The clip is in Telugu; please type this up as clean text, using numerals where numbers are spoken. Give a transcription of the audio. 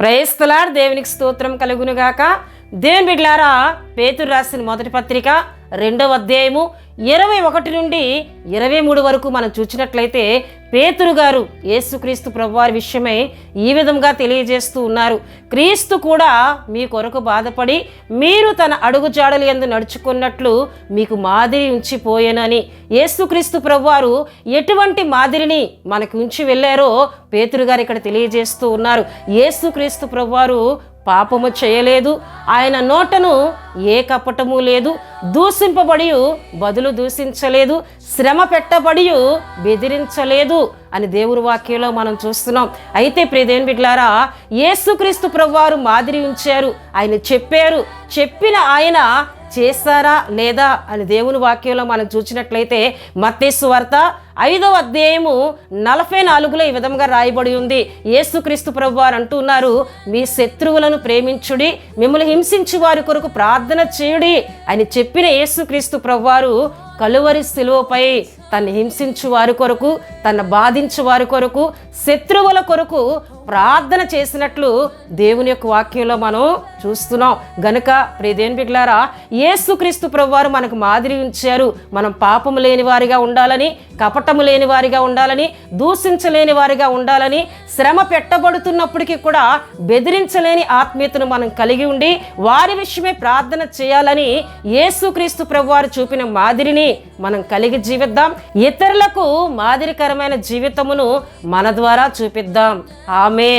Praise the lord. దేవునికి స్తోత్రం కలుగునుగాక. దేవుని బిడ్డలారా, పేతురు రాసిన మొదటి పత్రిక 2వ అధ్యాయము 21 నుండి 23 వరకు మనం చూసినట్లయితే పేతురు గారు యేసుక్రీస్తు ప్రభువారి విషయమై ఈ విధంగా తెలియజేస్తూ ఉన్నారు. క్రీస్తు కూడా మీ కొరకు బాధపడి మీరు తన అడుగుజాడలు యందు నడుచుకున్నట్లు మీకు మాదిరి ఉంచిపోయేనని, యేసుక్రీస్తు ప్రభువారు ఎటువంటి మాదిరిని మనకు ఉంచి వెళ్ళారో పేతురు గారు ఇక్కడ తెలియజేస్తూ ఉన్నారు. యేసుక్రీస్తు ప్రభువారు పాపము చేయలేదు, ఆయన నోటను ఏ కపటము లేదు, దూషింపబడి బదులు దూషించలేదు, శ్రమ పెట్టబడి బెదిరించలేదు అని దేవుని వాక్యంలో మనం చూస్తున్నాం. అయితే ప్రియదేవుని బిడ్డలారా, యేసుక్రీస్తు ప్రభువారు మాదిరి ఉంచారు, ఆయన చెప్పారు, చెప్పిన ఆయన చేస్తారా లేదా అని దేవుని వాక్యంలో మనం చూసినట్లయితే మత్తయి సువార్త 5వ అధ్యాయము 44లో ఈ విధంగా రాయబడి ఉంది. యేసుక్రీస్తు ప్రభువారు అంటున్నారు, మీ శత్రువులను ప్రేమించుడి, మిమ్మల్ని హింసించు వారి కొరకు ప్రార్థన చేయుడి అని చెప్పిన యేసుక్రీస్తు ప్రభువారు కలువరి శిలువపై తను హింసించు వారి కొరకు, తను బాధించు వారి కొరకు, శత్రువుల కొరకు ప్రార్థన చేసినట్లు దేవుని యొక్క వాక్యంలో మనం చూస్తున్నాం. గనుక ప్రియదేవుని బిడ్డలారా, యేసుక్రీస్తు ప్రభువారు మనకు మాదిరి ఉంచారు. మనం పాపము లేని వారిగా ఉండాలని, కపటము లేని వారిగా ఉండాలని, దూషించలేని వారిగా ఉండాలని, శ్రమ పెట్టబడుతున్నప్పటికీ కూడా బెదిరించలేని ఆత్మీయతను మనం కలిగి ఉండి వారి విషయమే ప్రార్థన చేయాలని యేసుక్రీస్తు ప్రభువారు చూపిన మాదిరిని మనం కలిగి జీవిద్దాం. ఇతరులకు మాదిరికరమైన జీవితమును మన ద్వారా చూపిద్దాం. ఆమేన్.